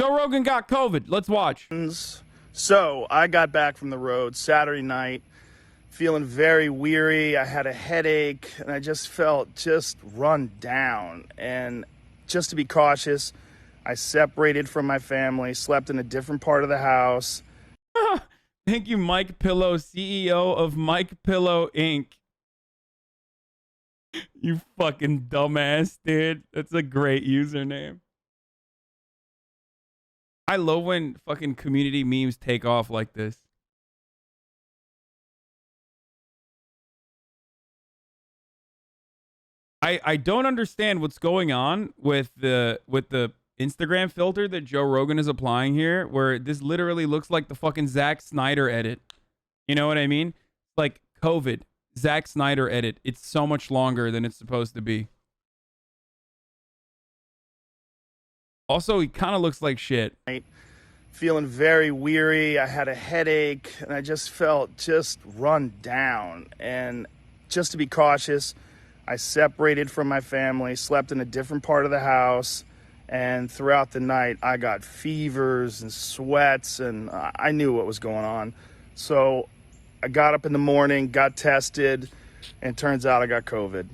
Joe Rogan got COVID. Let's watch. So I got back from the road Saturday night, feeling very weary. I had a headache and I just felt just run down. And just to be cautious, I separated from my family, slept in a different part of the house. Thank you, Mike Pillow, CEO of Mike Pillow Inc. You fucking dumbass, dude. That's a great username. I love when fucking community memes take off like this. I don't understand what's going on with the Instagram filter that Joe Rogan is applying here, where this literally looks like the fucking Zack Snyder edit. You know what I mean? Like COVID, Zack Snyder edit. It's so much longer than it's supposed to be. Also, he kind of looks like shit. Feeling very weary. I had a headache and I just felt just run down. And just to be cautious, I separated from my family, slept in a different part of the house. And throughout the night, I got fevers and sweats, and I knew what was going on. So I got up in the morning, got tested, and turns out I got COVID.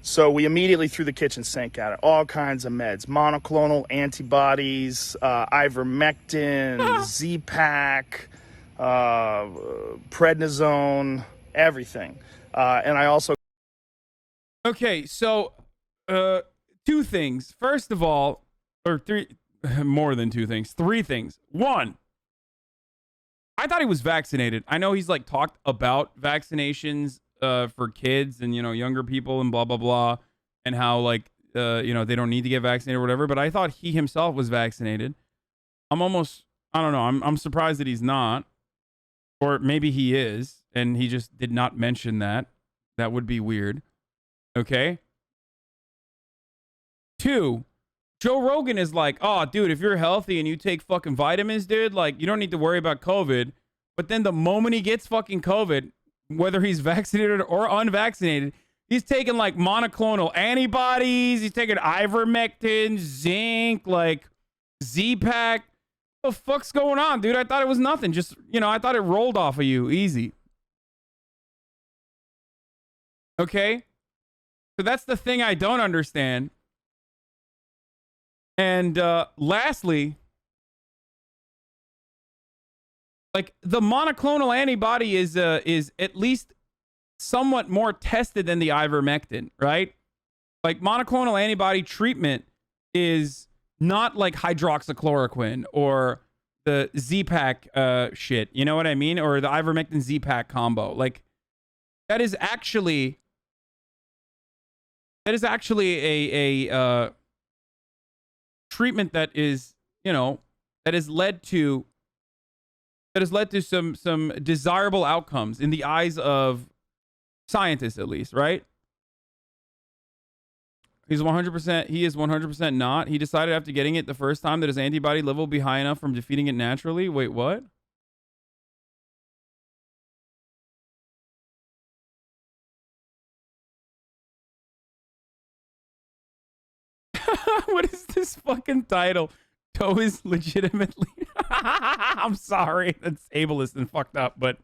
So we immediately threw the kitchen sink at it. All kinds of meds, monoclonal antibodies, Ivermectin, Z-Pack, prednisone, everything. And I also... Okay, so two things. First of all, or three, more than two things, three things. One, I thought he was vaccinated. I know he's like talked about vaccinations for kids and, you know, younger people and blah, blah, blah, and how like, you know, they don't need to get vaccinated or whatever. But I thought he himself was vaccinated. I don't know. I'm surprised that he's not, or maybe he is, and he just did not mention that. That would be weird. Okay. Two, Joe Rogan is like, oh, dude, if you're healthy and you take fucking vitamins, dude, like, you don't need to worry about COVID. But then the moment he gets fucking COVID, whether he's vaccinated or unvaccinated, he's taking like monoclonal antibodies. He's taking ivermectin, zinc, like Z-Pack. What the fuck's going on, dude? I thought it was nothing. Just, you know, I thought it rolled off of you easy. Okay? So that's the thing I don't understand. And lastly, like the monoclonal antibody is at least somewhat more tested than the ivermectin, right? Like monoclonal antibody treatment is not like hydroxychloroquine or the Z-Pack shit, you know what I mean? Or the ivermectin Z-Pack combo. Like that is actually a treatment that is, you know, that has led to some desirable outcomes in the eyes of scientists, at least, right? He is 100% not. He decided after getting it the first time that his antibody level will be high enough from defeating it naturally. Wait, what? What is this fucking title? Toe is legitimately... I'm sorry. That's ableist and fucked up, but...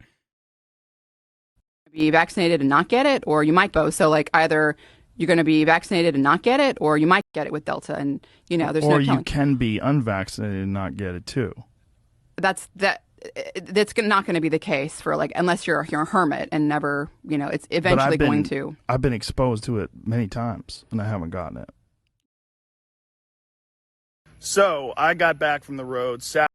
Be vaccinated and not get it, or you might both. So like either you're going to be vaccinated and not get it, or you might get it with Delta, and you know there's no telling. Or you can be unvaccinated and not get it too. That's not going to be the case for like, unless you're a hermit and never, you know, it's eventually going to. I've been exposed to it many times and I haven't gotten it. So I got back from the road Dude,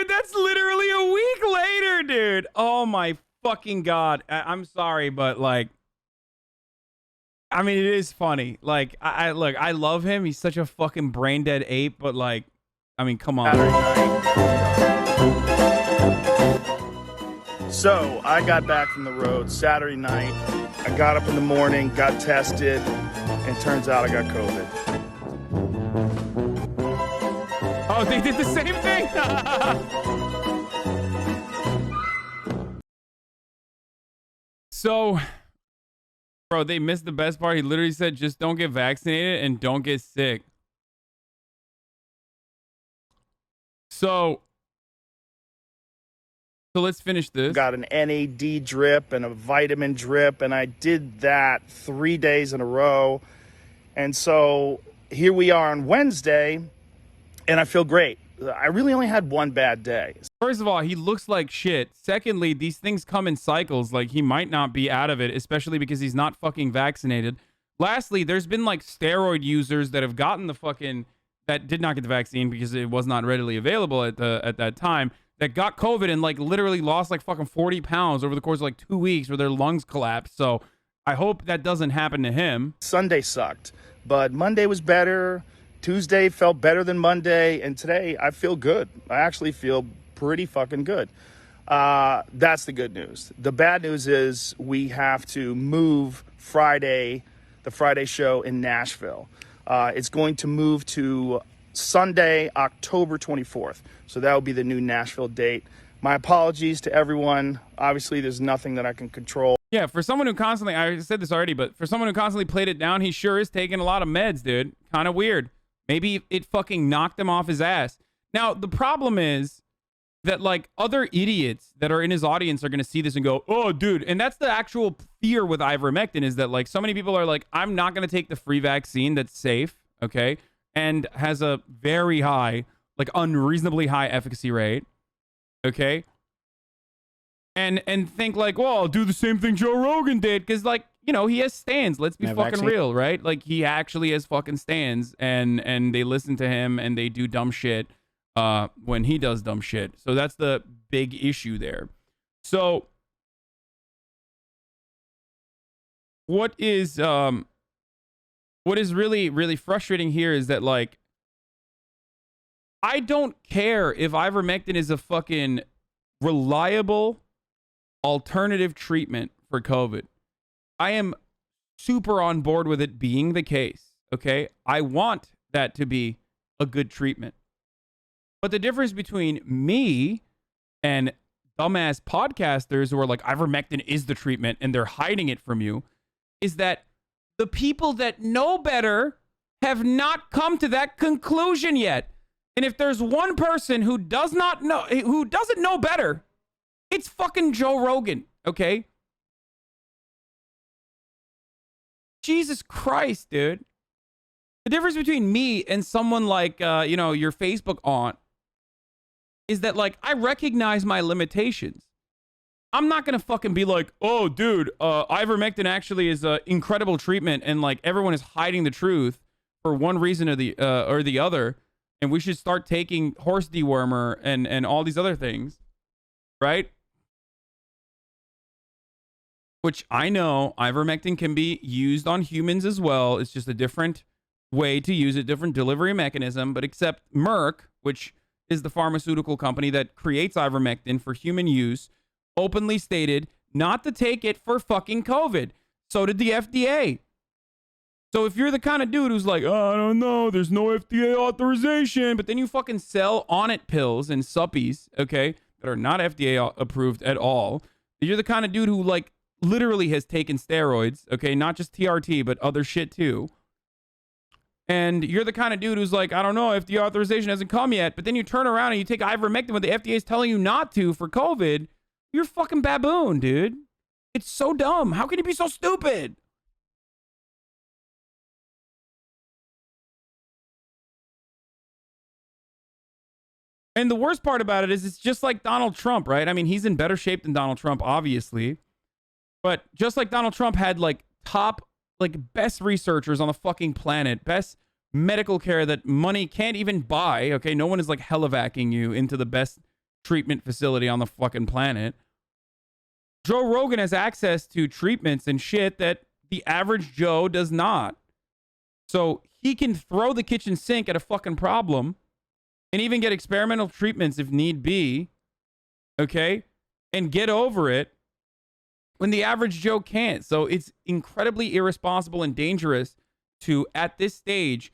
that's literally a week later, dude. Oh my fucking God. I'm sorry, but like, I mean, it is funny. Like, look, I love him. He's such a fucking brain dead ape, but like, I mean, come on. So I got back from the road Saturday night. I got up in the morning, got tested, and turns out I got COVID. Oh, they did the same thing. So, bro, they missed the best part. He literally said, just don't get vaccinated and don't get sick. So let's finish this. Got an NAD drip and a vitamin drip, and I did that 3 days in a row. And so here we are on Wednesday, and I feel great. I really only had one bad day. First of all, he looks like shit. Secondly, these things come in cycles. Like, he might not be out of it, especially because he's not fucking vaccinated. Lastly, there's been like steroid users that have gotten the fucking, that did not get the vaccine because it was not readily available at that time, that got COVID and like literally lost like fucking 40 pounds over the course of like 2 weeks where their lungs collapsed. So I hope that doesn't happen to him. Sunday sucked, but Monday was better. Tuesday felt better than Monday. And today I feel good. I actually feel pretty fucking good. That's the good news. The bad news is we have to move the Friday show in Nashville. It's going to move to Sunday, October 24th. So that will be the new Nashville date. My apologies to everyone. Obviously, there's nothing that I can control. Yeah, for someone who constantly, I said this already, but for someone who constantly played it down, he sure is taking a lot of meds, dude. Kind of weird. Maybe it fucking knocked him off his ass. Now, the problem is that like other idiots that are in his audience are going to see this and go, oh, dude. And that's the actual fear with ivermectin, is that like so many people are like, I'm not going to take the free vaccine that's safe, okay, and has a very high, like unreasonably high efficacy rate, okay, and think like, well, I'll do the same thing Joe Rogan did, because like, you know, he has stands. Let's be fucking real, right? Like, he actually has fucking stands, and they listen to him and they do dumb shit when he does dumb shit. So that's the big issue there. So what is really, really frustrating here is that, like, I don't care if ivermectin is a fucking reliable alternative treatment for COVID. I am super on board with it being the case, okay? I want that to be a good treatment. But the difference between me and dumbass podcasters who are like, ivermectin is the treatment and they're hiding it from you, is that the people that know better have not come to that conclusion yet. And if there's one person who doesn't know better, it's fucking Joe Rogan, okay? Jesus Christ, dude. The difference between me and someone like, your Facebook aunt is that, like, I recognize my limitations. I'm not going to fucking be like, oh, dude, ivermectin actually is an incredible treatment, and, like, everyone is hiding the truth for one reason or the other, and we should start taking horse dewormer and all these other things, right? Which I know ivermectin can be used on humans as well. It's just a different way to use it, different delivery mechanism. But except Merck, which is the pharmaceutical company that creates ivermectin for human use, openly stated not to take it for fucking COVID. So did the FDA. So if you're the kind of dude who's like, oh, I don't know, there's no FDA authorization, but then you fucking sell on-it pills and suppies, okay, that are not FDA approved at all, you're the kind of dude who, like, literally has taken steroids, okay, not just TRT, but other shit too. And you're the kind of dude who's like, I don't know, FDA authorization hasn't come yet, but then you turn around and you take ivermectin when the FDA is telling you not to for COVID. You're a fucking baboon, dude. It's so dumb. How can you be so stupid? And the worst part about it is it's just like Donald Trump, right? I mean, he's in better shape than Donald Trump, obviously. But just like Donald Trump had, like, top, like, best researchers on the fucking planet, best medical care that money can't even buy, okay? No one is, like, helivacking you into the best treatment facility on the fucking planet. Joe Rogan has access to treatments and shit that the average Joe does not. So he can throw the kitchen sink at a fucking problem and even get experimental treatments if need be, okay? And get over it when the average Joe can't. So it's incredibly irresponsible and dangerous to, at this stage,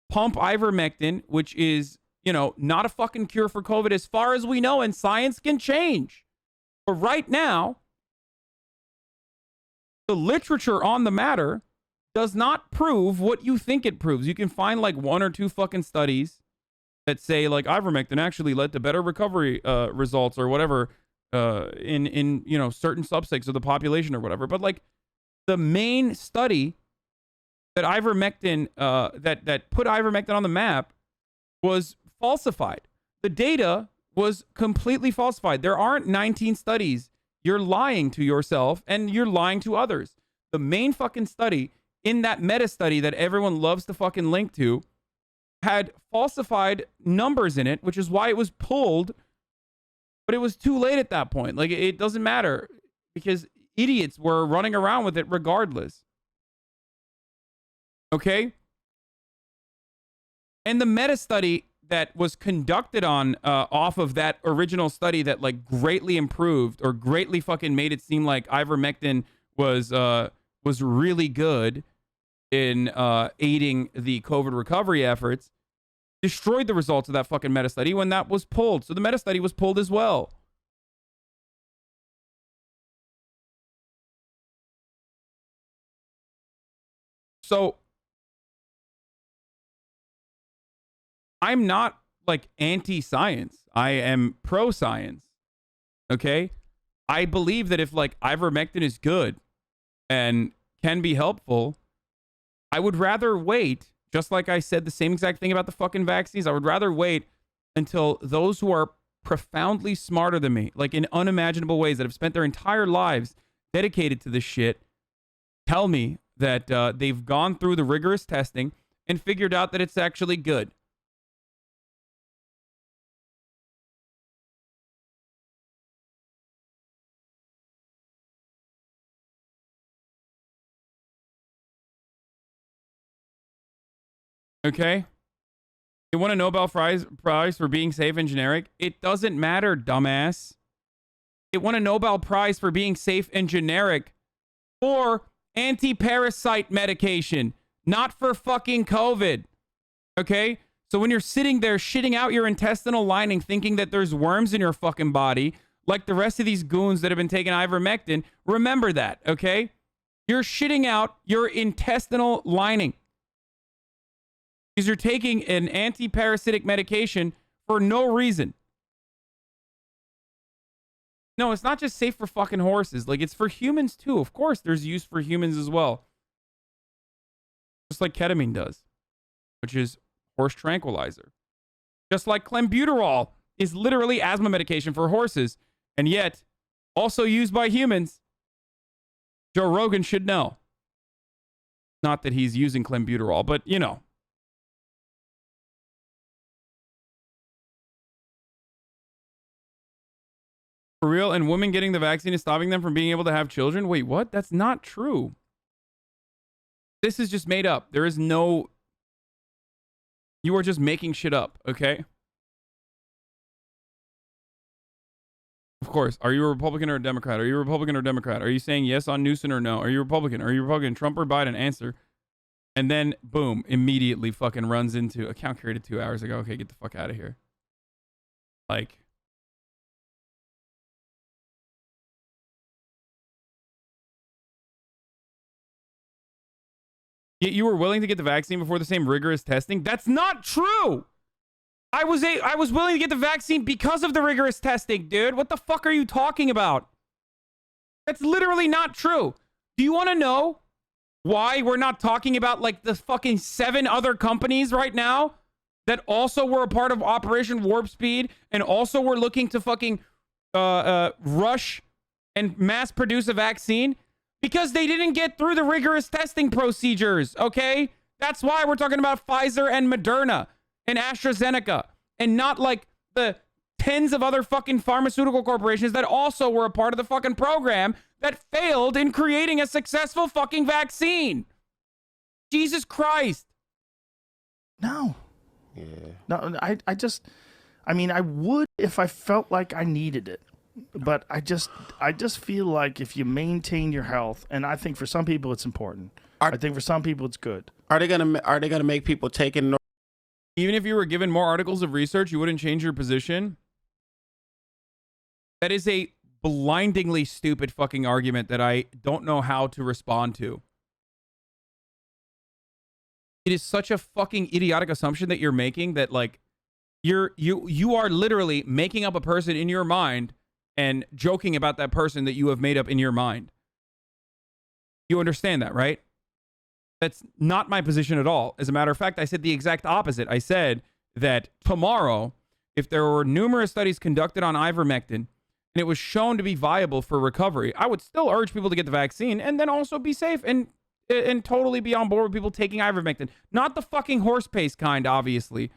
pump ivermectin, which is, not a fucking cure for COVID as far as we know, and science can change. But right now, the literature on the matter does not prove what you think it proves. You can find like one or two fucking studies that say like ivermectin actually led to better recovery results or whatever in you know certain subsets of the population or whatever. But like the main study that ivermectin that put ivermectin on the map was falsified. The data was completely falsified. There aren't 19 studies. You're lying to yourself and you're lying to others. The main fucking study in that meta study that everyone loves to fucking link to had falsified numbers in it, which is why it was pulled. But it was too late at that point. Like, it doesn't matter because idiots were running around with it regardless. Okay? And the meta study that was conducted on off of that original study that like greatly improved or greatly fucking made it seem like ivermectin was really good in aiding the COVID recovery efforts, destroyed the results of that fucking meta study when that was pulled. So the meta study was pulled as well. So I'm not like anti-science. I am pro-science. Okay? I believe that if like ivermectin is good and can be helpful, I would rather wait, just like I said the same exact thing about the fucking vaccines. I would rather wait until those who are profoundly smarter than me, like in unimaginable ways, that have spent their entire lives dedicated to this shit, tell me that they've gone through the rigorous testing and figured out that it's actually good. Okay? You want a Nobel Prize for being safe and generic? It doesn't matter, dumbass. It won a Nobel Prize for being safe and generic for anti-parasite medication, not for fucking COVID. Okay? So when you're sitting there shitting out your intestinal lining thinking that there's worms in your fucking body, like the rest of these goons that have been taking ivermectin, remember that, okay? You're shitting out your intestinal lining because you're taking an anti-parasitic medication for no reason. No, it's not just safe for fucking horses. Like, it's for humans too. Of course, there's use for humans as well. Just like ketamine does, which is horse tranquilizer. Just like clenbuterol is literally asthma medication for horses, and yet also used by humans. Joe Rogan should know. Not that he's using clenbuterol, but you know. For real? And women getting the vaccine is stopping them from being able to have children? Wait, what? That's not true. This is just made up. There is no... You are just making shit up, okay? Of course. Are you a Republican or a Democrat? Are you a Republican or Democrat? Are you saying yes on Newsom or no? Are you Republican? Are you Republican? Trump or Biden? Answer. And then, boom, immediately fucking runs into... Account created 2 hours ago. Okay, get the fuck out of here. Like... Yet you were willing to get the vaccine before the same rigorous testing? That's not true! I was willing to get the vaccine because of the rigorous testing, dude. What the fuck are you talking about? That's literally not true. Do you want to know why we're not talking about like the fucking 7 other companies right now that also were a part of Operation Warp Speed and also were looking to fucking rush and mass produce a vaccine? Because they didn't get through the rigorous testing procedures, okay? That's why we're talking about Pfizer and Moderna and AstraZeneca and not like the tens of other fucking pharmaceutical corporations that also were a part of the fucking program that failed in creating a successful fucking vaccine. Jesus Christ. No. Yeah. No, I mean, I would if I felt like I needed it. But I just feel like if you maintain your health, and I think for some people it's important. I think for some people it's good. Are they gonna make people take it? Even if you were given more articles of research, you wouldn't change your position? That is a blindingly stupid fucking argument that I don't know how to respond to. It is such a fucking idiotic assumption that you're making that like You are literally making up a person in your mind and joking about that person that you have made up in your mind. You understand that, right? That's not my position at all. As a matter of fact, I said the exact opposite. I said that tomorrow, if there were numerous studies conducted on ivermectin and it was shown to be viable for recovery, I would still urge people to get the vaccine and then also be safe and totally be on board with people taking ivermectin. Not the fucking horse paste kind, obviously.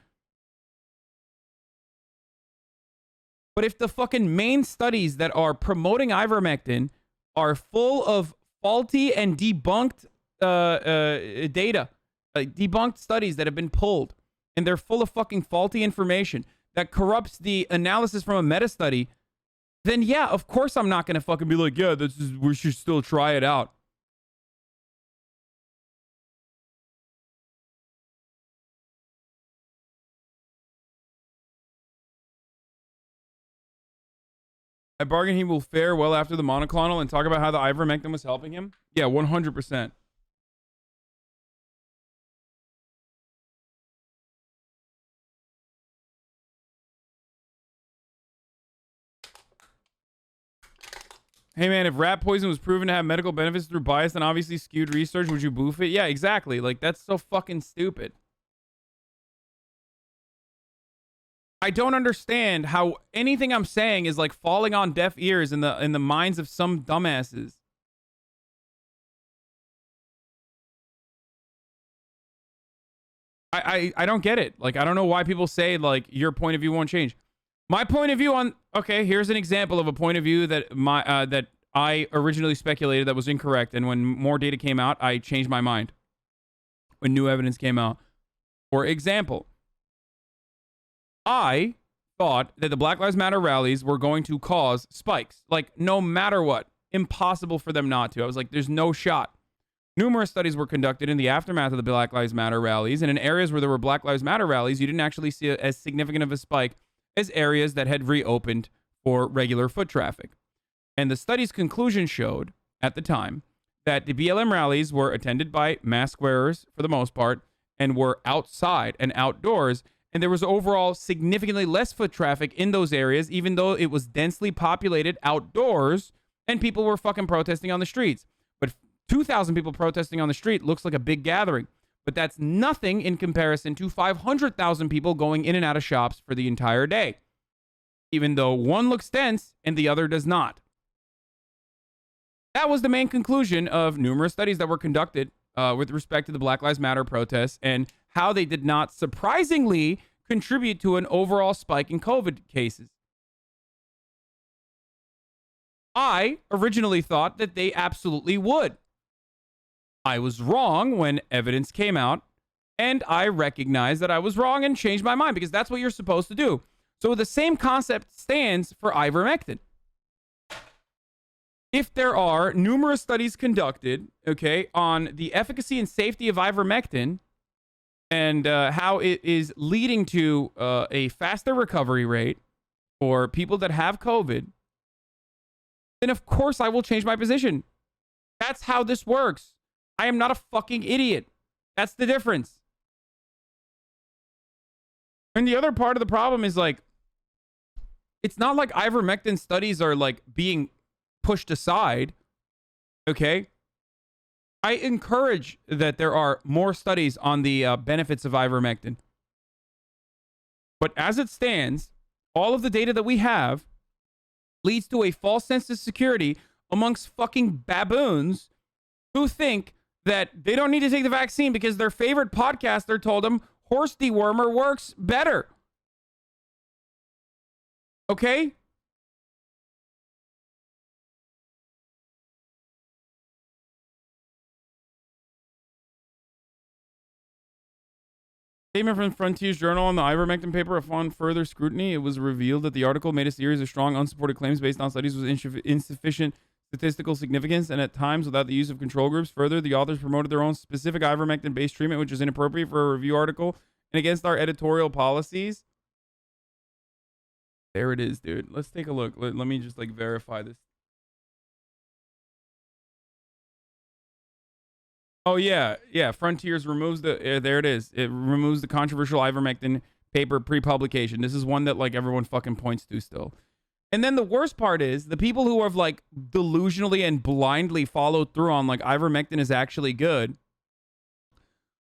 But if the fucking main studies that are promoting ivermectin are full of faulty and debunked data, debunked studies that have been pulled, and they're full of fucking faulty information that corrupts the analysis from a meta study, then yeah, of course I'm not going to fucking be like, yeah, we should still try it out. I bargain he will fare well after the monoclonal and talk about how the ivermectin was helping him. Yeah, 100%. Hey man, if rat poison was proven to have medical benefits through biased and obviously skewed research, would you boof it? Yeah, exactly. Like, that's so fucking stupid. I don't understand how anything I'm saying is like falling on deaf ears in the minds of some dumbasses. I don't get it. Like, I don't know why people say like your point of view won't change. My point of view on, okay, here's an example of a point of view that that I originally speculated that was incorrect, and when more data came out, I changed my mind. When new evidence came out. For example, I thought that the Black Lives Matter rallies were going to cause spikes. Like, no matter what. Impossible for them not to. I was like, there's no shot. Numerous studies were conducted in the aftermath of the Black Lives Matter rallies, and in areas where there were Black Lives Matter rallies, you didn't actually see as significant of a spike as areas that had reopened for regular foot traffic. And the study's conclusion showed, at the time, that the BLM rallies were attended by mask wearers, for the most part, and were outside and outdoors, and there was overall significantly less foot traffic in those areas, even though it was densely populated outdoors, and people were fucking protesting on the streets. But 2,000 people protesting on the street looks like a big gathering. But that's nothing in comparison to 500,000 people going in and out of shops for the entire day, even though one looks dense and the other does not. That was the main conclusion of numerous studies that were conducted with respect to the Black Lives Matter protests and how they did not surprisingly contribute to an overall spike in COVID cases. I originally thought that they absolutely would. I was wrong when evidence came out, and I recognized that I was wrong and changed my mind, because that's what you're supposed to do. So the same concept stands for ivermectin. If there are numerous studies conducted, okay, on the efficacy and safety of ivermectin and how it is leading to a faster recovery rate for people that have COVID, then of course I will change my position. That's how this works. I am not a fucking idiot. That's the difference. And the other part of the problem is, like, it's not like ivermectin studies are like being pushed aside. Okay? I encourage that there are more studies on the benefits of ivermectin. But as it stands, all of the data that we have leads to a false sense of security amongst fucking baboons who think that they don't need to take the vaccine because their favorite podcaster told them horse dewormer works better. Okay? Statement from Frontiers Journal on the ivermectin paper. Upon further scrutiny, it was revealed that the article made a series of strong, unsupported claims based on studies with insufficient statistical significance and at times without the use of control groups. Further, the authors promoted their own specific ivermectin-based treatment, which is inappropriate for a review article and against our editorial policies. There it is, dude. Let's take a look. Let me just, like, verify this. Oh, yeah. Yeah, Frontiers removes the... there it is. It removes the controversial ivermectin paper pre-publication. This is one that like everyone fucking points to still. And then the worst part is the people who have like delusionally and blindly followed through on like ivermectin is actually good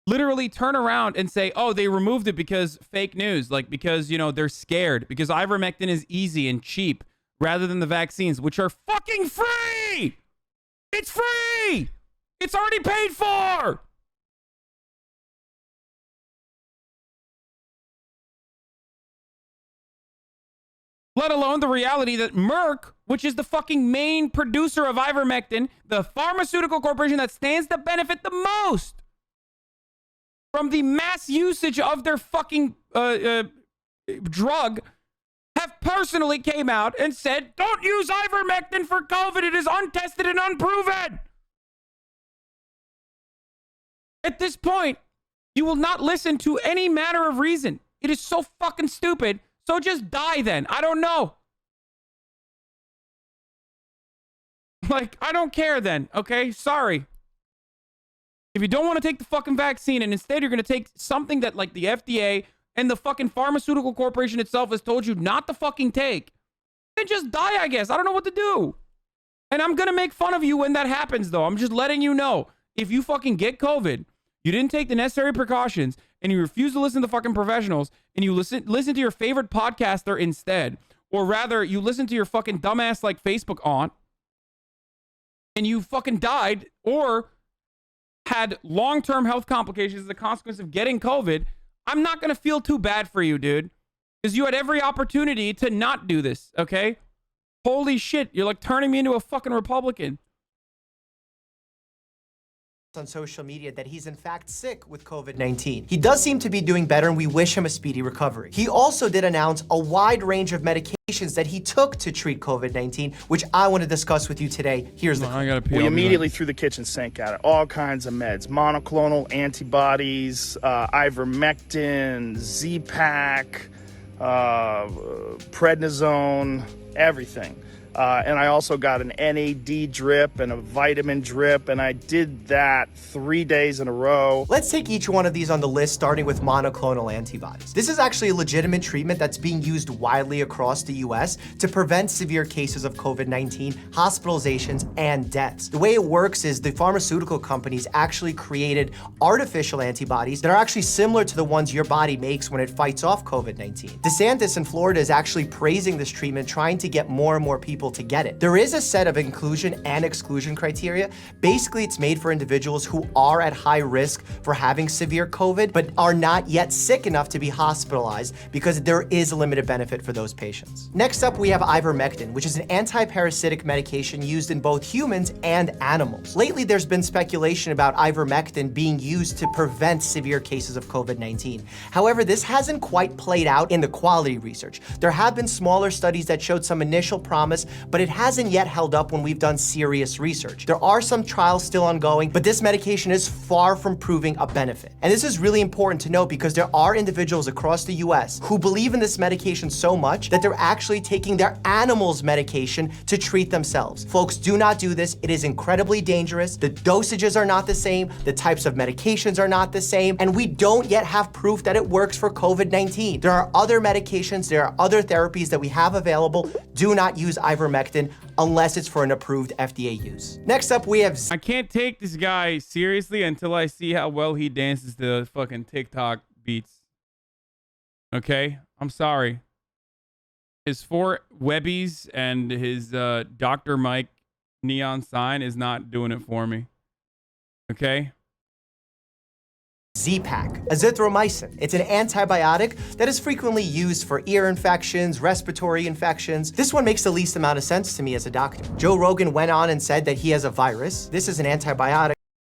literally turn around and say, oh, they removed it because fake news, like because, you know, they're scared, because ivermectin is easy and cheap rather than the vaccines, which are fucking free. It's free. It's already paid for. Let alone the reality that Merck, which is the fucking main producer of ivermectin, the pharmaceutical corporation that stands to benefit the most from the mass usage of their fucking drug, have personally came out and said, don't use ivermectin for COVID. It is untested and unproven. At this point, you will not listen to any manner of reason. It is so fucking stupid. So just die then. I don't know. Like, I don't care then, okay? Sorry. If you don't want to take the fucking vaccine and instead you're going to take something that like the FDA and the fucking pharmaceutical corporation itself has told you not to fucking take, then just die, I guess. I don't know what to do. And I'm going to make fun of you when that happens, though. I'm just letting you know. If you fucking get COVID, you didn't take the necessary precautions, and you refuse to listen to fucking professionals, and you listen to your favorite podcaster instead, or rather, you listen to your fucking dumbass like Facebook aunt, and you fucking died, or had long-term health complications as a consequence of getting COVID, I'm not going to feel too bad for you, dude. Because you had every opportunity to not do this, okay? Holy shit, you're like turning me into a fucking Republican. On social media that he's in fact sick with COVID-19. He does seem to be doing better and we wish him a speedy recovery. He also did announce a wide range of medications that he took to treat COVID-19, which I want to discuss with you today. Here's the We immediately threw the kitchen sink at it. All kinds of meds, monoclonal antibodies, ivermectin, Z-Pak, prednisone, everything. And I also got an NAD drip and a vitamin drip, and I did that 3 days in a row. Let's take each one of these on the list, starting with monoclonal antibodies. This is actually a legitimate treatment that's being used widely across the US to prevent severe cases of COVID-19, hospitalizations, and deaths. The way it works is the pharmaceutical companies actually created artificial antibodies that are actually similar to the ones your body makes when it fights off COVID-19. DeSantis in Florida is actually praising this treatment, trying to get more and more people to get it. There is a set of inclusion and exclusion criteria. Basically, it's made for individuals who are at high risk for having severe COVID, but are not yet sick enough to be hospitalized because there is a limited benefit for those patients. Next up, we have ivermectin, which is an anti-parasitic medication used in both humans and animals. Lately, there's been speculation about ivermectin being used to prevent severe cases of COVID-19. However, this hasn't quite played out in the quality research. There have been smaller studies that showed some initial promise, but it hasn't yet held up when we've done serious research. There are some trials still ongoing, but this medication is far from proving a benefit. And this is really important to know because there are individuals across the US who believe in this medication so much that they're actually taking their animals' medication to treat themselves. Folks, do not do this. It is incredibly dangerous. The dosages are not the same. The types of medications are not the same. And we don't yet have proof that it works for COVID-19. There are other medications, there are other therapies that we have available. Do not use ivermectin unless it's for an approved FDA use. Next up, we have... I can't take this guy seriously until I see how well he dances to fucking TikTok beats. Okay? I'm sorry. His 4 Webbies and his Dr. Mike neon sign is not doing it for me. Okay? Z-Pak, azithromycin. It's an antibiotic that is frequently used for ear infections, respiratory infections. This one makes the least amount of sense to me as a doctor. Joe Rogan went on and said that he has a virus. This is an antibiotic.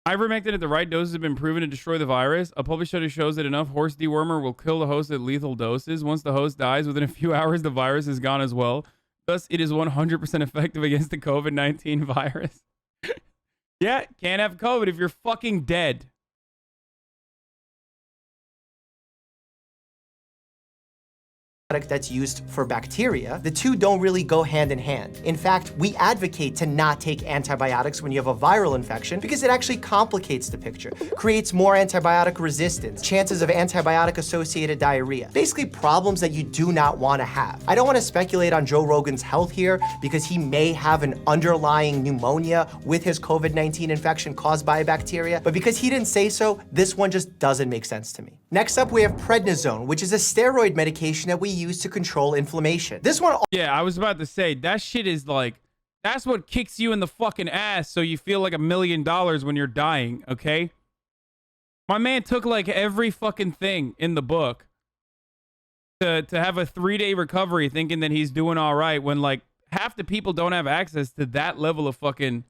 Ivermectin at the right doses have been proven to destroy the virus. A published study shows that enough horse dewormer will kill the host at lethal doses. Once the host dies, within a few hours, the virus is gone as well. Thus, it is 100% effective against the COVID-19 virus. Yeah, can't have COVID if you're fucking dead. that's used for bacteria, the two don't really go hand in hand. In fact, we advocate to not take antibiotics when you have a viral infection because it actually complicates the picture, creates more antibiotic resistance, chances of antibiotic-associated diarrhea, basically problems that you do not want to have. I don't want to speculate on Joe Rogan's health here because he may have an underlying pneumonia with his COVID-19 infection caused by a bacteria, but because he didn't say so, this one just doesn't make sense to me. Next up, we have prednisone, which is a steroid medication that we use to control inflammation. This one... Yeah, I was about to say, that shit is like, that's what kicks you in the fucking ass so you feel like $1 million when you're dying, okay? My man took like every fucking thing in the book to have a 3-day recovery thinking that he's doing all right when like half the people don't have access to that level of fucking...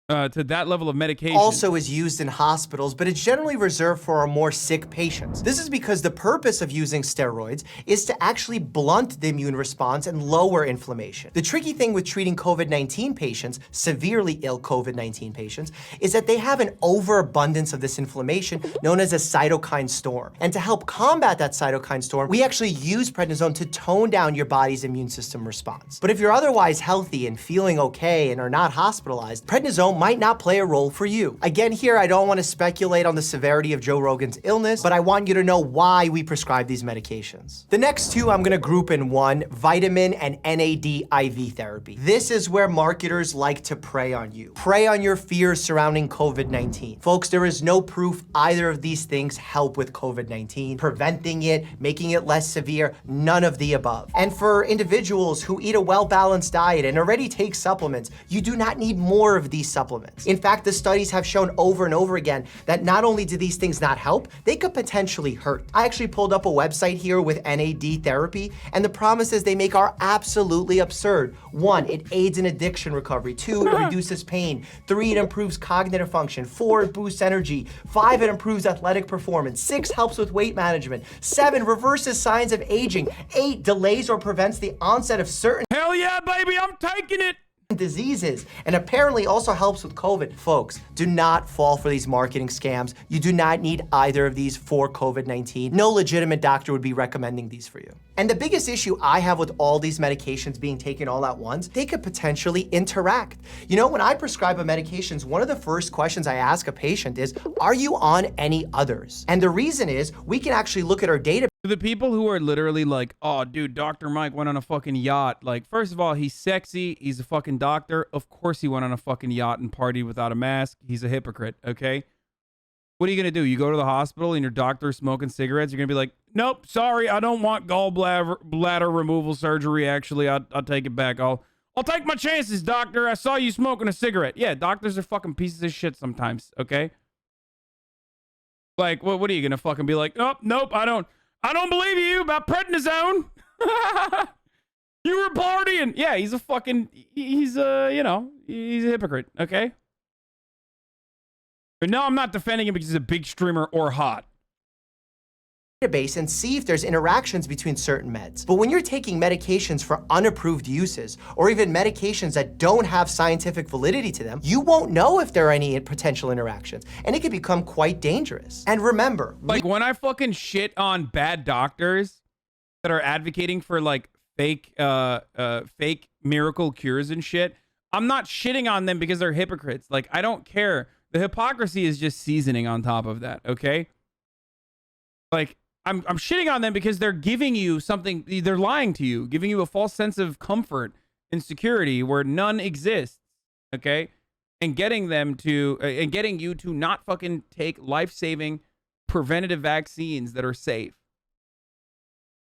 to that level of medication. Also is used in hospitals, but it's generally reserved for our more sick patients. This is because the purpose of using steroids is to actually blunt the immune response and lower inflammation. The tricky thing with treating COVID-19 patients, severely ill COVID-19 patients, is that they have an overabundance of this inflammation known as a cytokine storm. And to help combat that cytokine storm, we actually use prednisone to tone down your body's immune system response. But if you're otherwise healthy and feeling okay and are not hospitalized, prednisone might not play a role for you. Again, here, I don't want to speculate on the severity of Joe Rogan's illness, but I want you to know why we prescribe these medications. The next two I'm gonna group in one, vitamin and NAD IV therapy. This is where marketers like to prey on you. Prey on your fears surrounding COVID-19. Folks, there is no proof either of these things help with COVID-19, preventing it, making it less severe, none of the above. And for individuals who eat a well-balanced diet and already take supplements, you do not need more of these supplements. In fact, the studies have shown over and over again that not only do these things not help, they could potentially hurt. I actually pulled up a website here with NAD therapy, and the promises they make are absolutely absurd. 1, it aids in addiction recovery. 2, it reduces pain. 3, it improves cognitive function. 4, it boosts energy. 5, it improves athletic performance. 6, helps with weight management. 7, reverses signs of aging. 8, delays or prevents the onset of certain Hell yeah, baby, I'm taking it. diseases, and apparently also helps with COVID. Folks, do not fall for these marketing scams. You do not need either of these for COVID-19. No legitimate doctor would be recommending these for you. And the biggest issue I have with all these medications being taken all at once, they could potentially interact. You know, when I prescribe a medications, one of the first questions I ask a patient is, are you on any others? And the reason is, we can actually look at our data. The people who are literally like, oh, dude, Dr. Mike went on a fucking yacht. Like, first of all, he's sexy. He's a fucking doctor. Of course he went on a fucking yacht and partied without a mask. He's a hypocrite, okay? What are you going to do? You go to the hospital and your doctor's smoking cigarettes. You're going to be like, nope, sorry, I don't want gallbladder removal surgery. Actually, I'll take it back. I'll take my chances, doctor. I saw you smoking a cigarette. Yeah, doctors are fucking pieces of shit sometimes, okay? Like, what are you going to fucking be like, oh, nope, I don't believe you about prednisone. You were partying. Yeah, he's a hypocrite, okay? But no, I'm not defending him because he's a big streamer or hot. Database and see if there's interactions between certain meds. But when you're taking medications for unapproved uses, or even medications that don't have scientific validity to them, you won't know if there are any potential interactions, and it can become quite dangerous. And remember, like when I fucking shit on bad doctors that are advocating for like fake miracle cures and shit, I'm not shitting on them because they're hypocrites. Like, I don't care. The hypocrisy is just seasoning on top of that, okay? Like, I'm shitting on them because they're giving you something, they're lying to you, giving you a false sense of comfort and security where none exists, okay? And getting them to, and getting you to not fucking take life-saving preventative vaccines that are safe.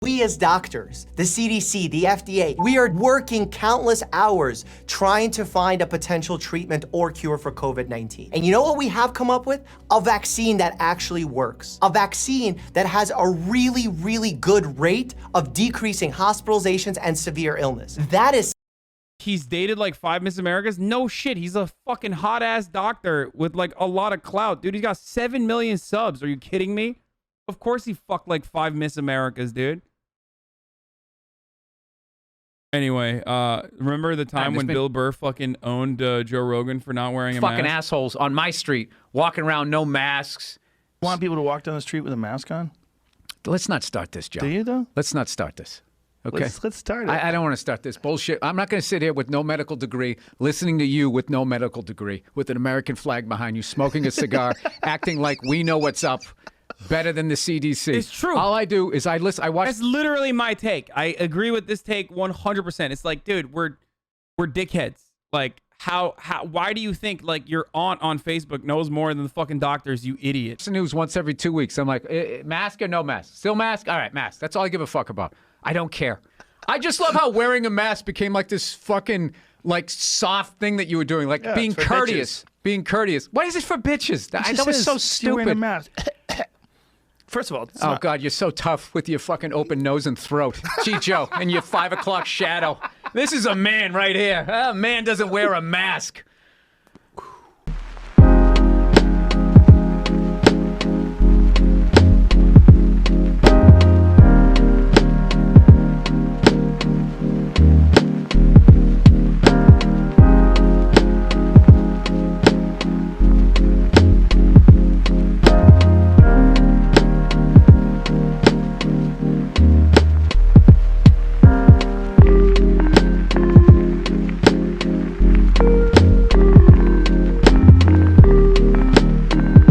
We as doctors, the CDC, the FDA, we are working countless hours trying to find a potential treatment or cure for COVID-19. And you know what we have come up with? A vaccine that actually works. A vaccine that has a really, really good rate of decreasing hospitalizations and severe illness. That is... He's dated like 5 Miss Americas? No shit, he's a fucking hot-ass doctor with like a lot of clout. Dude, he's got 7 million subs. Are you kidding me? Of course he fucked like 5 Miss Americas, dude. Anyway, remember the time when Bill Burr fucking owned Joe Rogan for not wearing a mask? Fucking assholes on my street, walking around, no masks. Want people to walk down the street with a mask on? Let's not start this, Joe. Do you, though? Let's not start this. Okay. Let's start it. I don't want to start this bullshit. I'm not going to sit here with no medical degree, listening to you with no medical degree, with an American flag behind you, smoking a cigar, acting like we know what's up better than the CDC. It's true. All I do is I watch. That's literally my take. I agree with this take 100%. It's like, dude, we're dickheads. Like, why do you think like your aunt on Facebook knows more than the fucking doctors, you idiot? The news once every 2 weeks. I'm like, mask or no mask? Still mask? All right, mask. That's all I give a fuck about. I don't care. I just love how wearing a mask became like this fucking like soft thing that you were doing, like being courteous. Bitches. Being courteous. Why is it for bitches? That was so stupid. You're wearing a mask. First of all, oh God, you're so tough with your fucking open nose and throat. Gee, Joe, and your 5 o'clock shadow. This is a man right here. A man doesn't wear a mask.